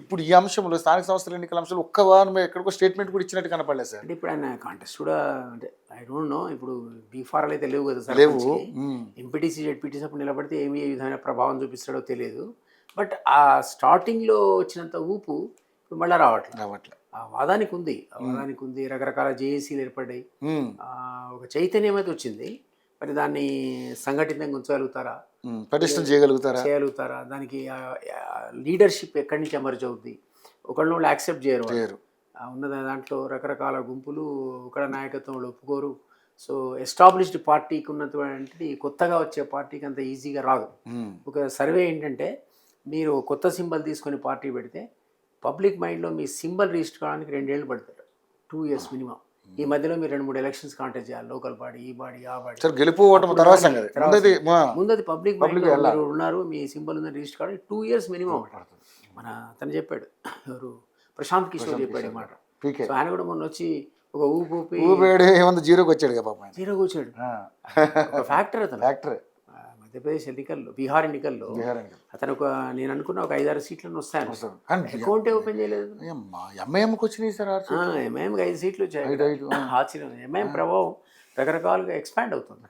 ఇప్పుడు ఈ అంశంలో స్థానిక సంస్థల ఎన్నికల అంశంలో ఒక్క వారం ఎక్కడికో స్టేట్మెంట్ కూడా ఇచ్చినట్టు కనపడలేదు సార్. అంటే ఇప్పుడు ఆయన కాంటెస్ట్ కూడా అంటే ఐ డోంట్ నో, ఇప్పుడు బీఫార్లు అయితే లేవు కదా సార్, లేవు. ఎంపీటీసీ జెడ్పీటీసీ అప్పుడు నిలబడితే ఏమి ఏ విధమైన ప్రభావం చూపిస్తాడో తెలియదు. బట్ ఆ స్టార్టింగ్లో వచ్చినంత ఊపు ఇప్పుడు మళ్ళీ రావట్లేదు. ఆ వాదానికి ఉంది, రకరకాల జేఏసీలు ఏర్పడ్డాయి, ఒక చైతన్యం అయితే వచ్చింది. మరి దాన్ని సంఘటితంగా ఉంచగలుగుతారా, పటిష్టం చేయగలుగుతారా, దానికి లీడర్షిప్ ఎక్కడి నుంచి ఎమర్జ్ అవుద్ది, ఒకళ్ళు యాక్సెప్ట్ చేయరు. ఉన్న దాంట్లో రకరకాల గుంపులు ఒకళ్ళ నాయకత్వంలో ఒప్పుకోరు. సో ఎస్టాబ్లిష్డ్ పార్టీకి ఉన్నటువంటి కొత్తగా వచ్చే పార్టీకి అంత ఈజీగా రాదు. ఒక సర్వే ఏంటంటే, మీరు కొత్త సింబల్ తీసుకొని పార్టీ పెడితే పబ్లిక్ మైండ్లో మీ సింబల్ రిజిస్టర్ కావడానికి 2 ఏళ్ళు పడతారు, 2 years మినిమం. ఈ మధ్యలో మీరు 2-3 ఎలక్షన్స్ కాంటెస్ట్ చేయాలి, లోకల్ బాడీ, ఈ బాడీ, ఆ బాడీ. ముందు అది పబ్లిక్ మైండ్లో మీరు ఉన్నారు, మీ సింబల్ ఉందని రిజిస్టర్ కావడానికి 2 years మినిమం పడుతుంది. మన అతను చెప్పాడు, ఎవరు ప్రశాంత్ కిషోర్ చెప్పాడు ఈ మాట. సో ఆయన కూడా మొన్న వచ్చి ఒక ఊపి జీరోకి వచ్చాడు. ఒక ఫ్యాక్టర్ అతను మధ్యప్రదేశ్ ఎన్నికల్లో, బీహార్ ఎన్నికల్లో అతను నేను అనుకున్న ఒక 5-6 సీట్లను వస్తాను, అకౌంటే ఓపెన్ చేయలేదు. ఎంఐఎంకి వచ్చినాయి సార్, ఎంఐఎంకి 5 సీట్లు వచ్చాయి. ఆశ్చర్యం. ఎంఐఎం ప్రభావం రకరకాలుగా ఎక్స్పాండ్ అవుతుంది.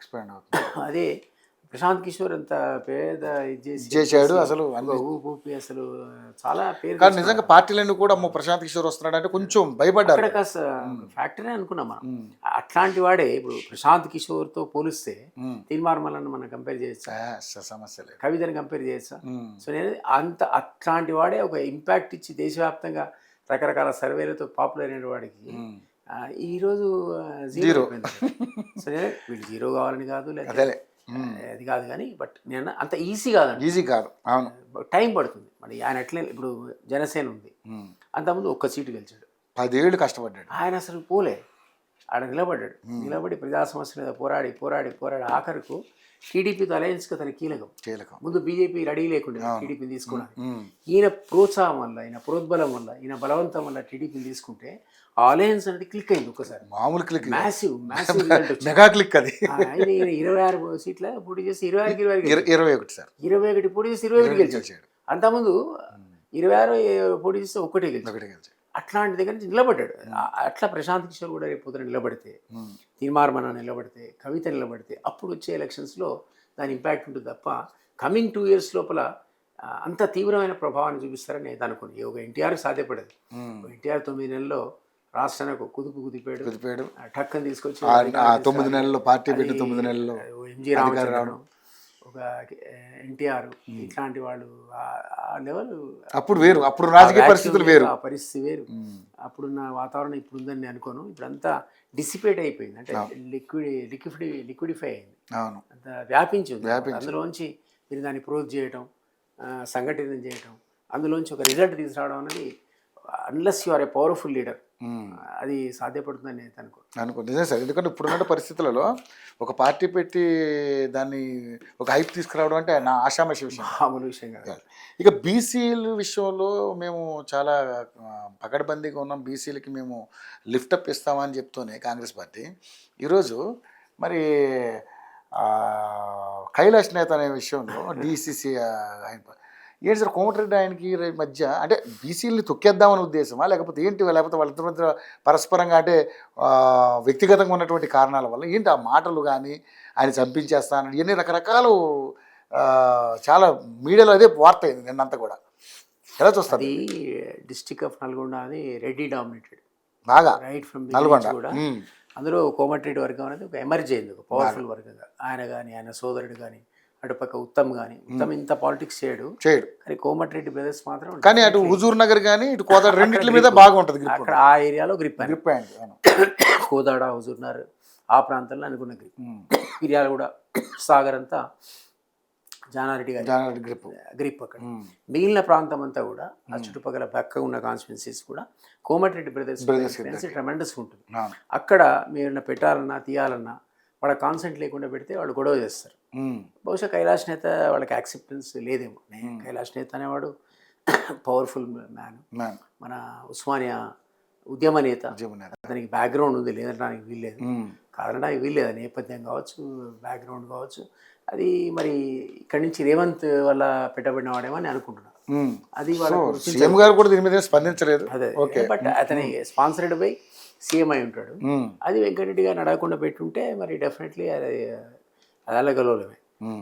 అదే ప్రశాంత్ కిషోర్ అంత పేద చేశాడు, అసలు ఊపి అసలు చాలా పేరు. కానీ నిజంగా పార్టీలన్నీ కూడా ప్రశాంత్ కిషోర్ వస్తున్నాడు అంటే కొంచెం భయపడ్డారు. ఫ్యాక్టరీ అనుకున్నాం మనం. అట్లాంటి వాడే ఇప్పుడు ప్రశాంత్ కిషోర్ తో పోలిస్తే తీన్మార్ మల్లన్న మనం కంపేర్ చేయొచ్చా, సమస్య లేదు. కవితని కంపేర్ చేయొచ్చా? సో నేను అట్లాంటి వాడే ఒక ఇంపాక్ట్ ఇచ్చి దేశవ్యాప్తంగా రకరకాల సర్వేలతో పాపులర్ అయిన వాడికి ఈరోజు జీరో. సో నేను వీళ్ళు జీరో కావాలని కాదు, లేదా అది కాదు, కానీ బట్ నేను అంత ఈజీ కాదు. అవును, టైం పడుతుంది. మరి ఆయన ఎట్లా, ఇప్పుడు జనసేన ఉంది, అంతకుముందు 1 సీటు గెలిచాడు, 10 ఏళ్ళు కష్టపడ్డాడు. ఆయన అసలు పోలే, ఆడ నిలబడి ప్రజా సమస్యల మీద పోరాడి ఆఖరుకు టీడీపీతో అలయన్స్కి అతను కీలకం. ముందు బీజేపీ రెడీ లేకుండా టీడీపీని తీసుకోవడానికి, ఈయన ప్రోత్సాహం వల్ల, ఈయన ప్రోద్బలం వల్ల, ఈయన బలవంతం వల్ల టీడీపీని తీసుకుంటే ఆ అలయన్స్ అనేది క్లిక్ అయింది ఒకసారి. మామూలు క్లిక్, మ్యాసివ్ మెగా క్లిక్. అది ఆయన 26 సీట్ల పోటీ చేసి 21 పోటీ చేసి 21 గెలిచాడు. అంతకుముందు 26 పోటీ చేస్తే 1 గెలిచాడు. అట్లాంటి దగ్గర నుంచి నిలబడ్డాడు. అట్లా ప్రశాంత్ కిషోర్ కూడా రేపు పొద్దున నిలబడితే, తీన్మార్ మల్లన్న నిలబడితే, కవిత నిలబడితే, అప్పుడు వచ్చే ఎలక్షన్స్లో దాని ఇంపాక్ట్ ఉంటుంది తప్ప కమింగ్ 2 years లోపల అంత తీవ్రమైన ప్రభావాన్ని చూపిస్తారని నేను అనుకుని. ఒక ఎన్టీఆర్ సాధ్యపడదు. ఎన్టీఆర్ 9 నెలల్లో రాష్ట్రానికి కుదిపాడు, టక్కని తీసుకొచ్చి 9 నెలల్లో పార్టీ పెట్టి 9 నెలల్లో ఎంజీ రామచంద్రరావు, ఒక ఎన్టీఆర్, ఇట్లాంటి వాళ్ళు ఆ లెవెల్ అప్పుడు వేరు, అప్పుడు రాజకీయ పరిస్థితులు వేరు, ఆ పరిస్థితి వేరు. అప్పుడున్న వాతావరణం ఇప్పుడు ఉందని నేను అనుకోను. ఇప్పుడు అంతా డిసిపేట్ అయిపోయింది, అంటే లిక్విడిఫై అయింది, అంత వ్యాపించింది. అందులోంచి మీరు దాన్ని ప్రోజ్ చేయటం, సంఘటితం చేయటం, అందులోంచి ఒక రిజల్ట్ తీసుకురావడం అనేది unless you are a powerful leader అది సాధ్యపడుతుందని నేను అనుకో. నిజం సార్, ఎందుకంటే ఇప్పుడున్న పరిస్థితులలో ఒక పార్టీ పెట్టి దాన్ని ఒక హైప్ తీసుకురావడం అంటే నా ఆషామాషి విషయం, మామూలు విషయం కాదు. ఇక బీసీల విషయంలో మేము చాలా పకడ్బందీగా ఉన్నాం, బీసీలకి మేము లిఫ్టప్ ఇస్తామని చెప్తూనే కాంగ్రెస్ పార్టీ ఈరోజు మరి కైలాష్ నేత అనే విషయంలో డీసీసీ ఏంటి సార్ కోమటిరెడ్డి ఆయనకి మధ్య అంటే బీసీలని తొక్కేద్దామనే ఉద్దేశమా, లేకపోతే ఏంటి, లేకపోతే వాళ్ళిద్దరి మధ్య పరస్పరంగా అంటే వ్యక్తిగతంగా ఉన్నటువంటి కారణాల వల్ల ఏంటి ఆ మాటలు కానీ ఆయన చంపించేస్తానని ఇవన్నీ రకరకాలు చాలా మీడియాలో అదే వార్త అయింది నిన్నంతా కూడా. ఎలా చూస్తారు? అది డిస్టిక్ ఆఫ్ నల్గొండ అది రెడ్డి డామినేటెడ్ బాగా రైట్ ఫ్రమ్ నల్గొండ కూడా. అందులో కోమటిరెడ్డి వర్గం అనేది ఒక ఎమర్జ్ అయింది, ఒక పవర్ఫుల్ వర్గంగా. ఆయన కానీ ఆయన సోదరుడు కానీ అటుపక్క ఉత్తమ్ కానీ, ఉత్తమ్ ఇంత పాలిటిక్స్ చేయడు కానీ కోమటిరెడ్డి బ్రదర్స్ మాత్రం. కానీ అటు హుజూర్ నగర్ కానీ ఇటు కోదాడ రెండింటి మీద బాగా ఉంటుంది అక్కడ ఆ ఏరియాలో గ్రిప్ కోదాడ హుజూర్ నగర్ ఆ ప్రాంతంలో అనుకున్న గ్రిప్. మిర్యాల కూడా సాగర్ అంతా జానారెడ్డి గారి గ్రిప్ అక్కడ. మిగిలిన ప్రాంతం అంతా కూడా ఆ చుట్టుపక్కల పక్క ఉన్న కాన్స్టిట్యున్సీస్ కూడా కోమటిరెడ్డి బ్రదర్స్ ట్రెమెండస్ ఉంటుంది. అక్కడ మీరు పెట్టాలన్నా తీయాలన్నా వాళ్ళ కాన్సెంట్ లేకుండా పెడితే వాళ్ళు గొడవ చేస్తారు. బహుశా కైలాష్ నేత వాళ్ళకి యాక్సెప్టెన్స్ లేదేమో. కైలాష్ నేత అనేవాడు పవర్ఫుల్ మ్యాన్, మన ఉస్మానియా ఉద్యమ నేత. అతనికి బ్యాక్గ్రౌండ్ ఉంది, లేదనడానికి వీల్లేదు, కాదనడానికి వీల్లేదు. నేపథ్యం కావచ్చు, బ్యాక్గ్రౌండ్ కావచ్చు. అది మరి ఇక్కడి నుంచి రేవంత్ వల్ల పెట్టబడిన వాడేమో అని అనుకుంటున్నాను. అది సీఎం గారు కూడా దీని మీద స్పందించలేదు. అదే, బట్ అతని స్పాన్సర్డ్ బై సీఎం అయి ఉంటాడు. అది వెంకటరెడ్డి గారు నడవకుండా పెట్టుంటే మరి డెఫినెట్లీ అది అదలగలమే.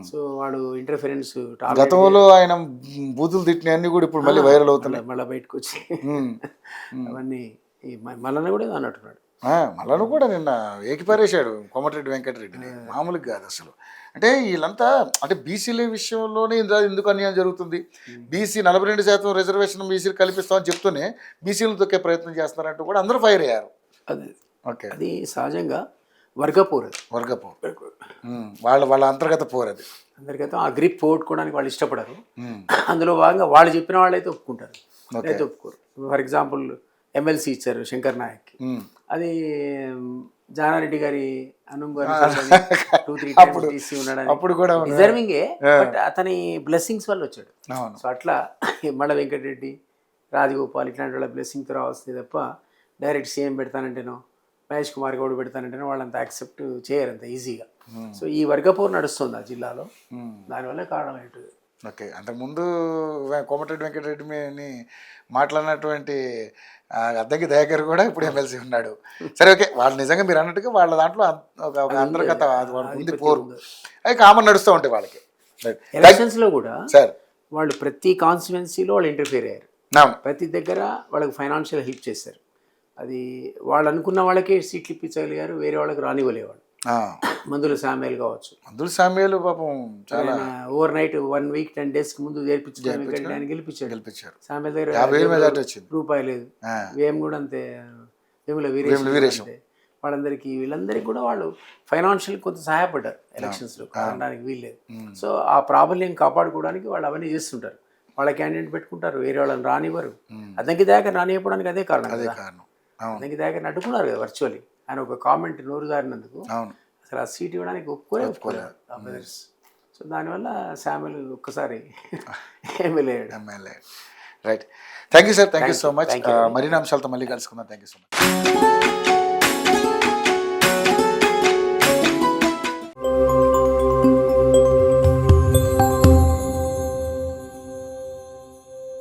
సో వాడు ఇంటర్ఫరెన్స్ గతంలో ఆయన బూతులు తిట్టిన అన్ని కూడా ఇప్పుడు మళ్ళీ వైరల్ అవుతున్నాయి. మళ్ళీ బయటకు వచ్చి అవన్నీ మళ్ళీ కూడా అన్నట్టున్నాడు. మళ్ళను కూడా నిన్న ఏకిపారేశాడు కోమటిరెడ్డి వెంకటరెడ్డిని. మామూలుగా కాదు అసలు. అంటే వీళ్ళంతా అంటే బీసీల విషయంలోనే ఎందుకు అన్యాయం జరుగుతుంది, బీసీ 42% రిజర్వేషన్ బీసీలు కల్పిస్తామని చెప్తూనే బీసీలను తొక్కే ప్రయత్నం చేస్తున్నారంటూ కూడా అందరూ ఫైర్ అయ్యారు. అది ఓకే, అది సహజంగా వర్గపోరు. వాళ్ళ అంతర్గత పోరు. అది అంతర్గతం. ఆ గ్రిప్ పోగొట్టుకోవడానికి వాళ్ళు ఇష్టపడరు. అందులో భాగంగా వాళ్ళు చెప్పిన వాళ్ళైతే ఒప్పుకుంటారు, అయితే ఒప్పుకోరు. ఫర్ ఎగ్జాంపుల్ ఎమ్మెల్సీ ఇచ్చారు శంకర్ నాయక్కి, అది జానారెడ్డి గారి డిజర్వింగే, బట్ అతని బ్లెస్సింగ్స్ వల్ల వచ్చాడు. సో అట్లా మళ్ళీ వెంకటరెడ్డి, రాజగోపాల్ ఇట్లాంటి వాళ్ళ బ్లెస్సింగ్తో రావాల్సింది తప్ప డైరెక్ట్ సీఎం పెడతానంటేనో మహేష్ కుమార్ గౌడ్ పెడతానంటేనో వాళ్ళంత యాక్సెప్ట్ చేయరు అంత ఈజీగా. సో ఈ వర్గపోరు నడుస్తుంది ఆ జిల్లాలో, దానివల్ల కారణం ఏంటి. ఓకే, అంతకుముందు కోమటిరెడ్డి వెంకటరెడ్డిని మాట్లాడినటువంటి అద్దంకి దయాకర్ కూడా ఇప్పుడు ఎమ్మెల్సీ ఉన్నాడు. సరే ఓకే, వాళ్ళు నిజంగా మీరు అన్నట్టుగా వాళ్ళ దాంట్లో ఒక అంతర్గత ఉంది పోరు, అవి కామన్ నడుస్తూ ఉంటాయి వాళ్ళకి. ఎలక్షన్స్లో కూడా సార్ వాళ్ళు ప్రతి కాన్స్టిట్యున్సీలో వాళ్ళు ఇంటర్ఫియర్ అయ్యారు. ప్రతి దగ్గర వాళ్ళకి ఫైనాన్షియల్ హెల్ప్ చేశారు. అది వాళ్ళు అనుకున్న వాళ్ళకే సీట్లు ఇప్పించగలిగారు, వేరే వాళ్ళకి రానివ్వలేవాళ్ళు. మందుల సామ్యాలు కావచ్చు, మందుల సామ్యాలు పాపం చాలా ఓవర్ నైట్ 1 week 10 days ముందు గెలిపించారు. సామ్యాల దగ్గర రూపాయి లేదు. వేం కూడా అంతే, వేముల వీరేశం, వాళ్ళందరికీ వీళ్ళందరికీ కూడా వాళ్ళు ఫైనాన్షియల్ కొంత సహాయపడ్డారు ఎలక్షన్స్లో, కారణానికి వీల్లేదు. సో ఆ ప్రాబల్యం కాపాడుకోవడానికి వాళ్ళు అవన్నీ చేస్తుంటారు. వాళ్ళ క్యాండిడేట్ పెట్టుకుంటారు, వేరే వాళ్ళని రానివ్వరు. అద్దంకి దాకా రానివ్వడానికి అదే కారణం. అద్దంకి దాకా అడ్డుకున్నారు కదా వర్చువల్లీ. ఆయన ఒక కామెంట్ నోరు జారినందుకు అసలు ఆ సీట్ ఇవ్వడానికి ఒప్పుకోలేదు ఆ బ్రదర్స్. సో దానివల్ల శామ్యుల్ ఒక్కసారి ఎమ్మెల్యే అయ్యాడు. Right, thank you sir, thank you so much. మరిన్ని అంశాలతో మళ్ళీ కలుసుకుందాం. Thank you so much.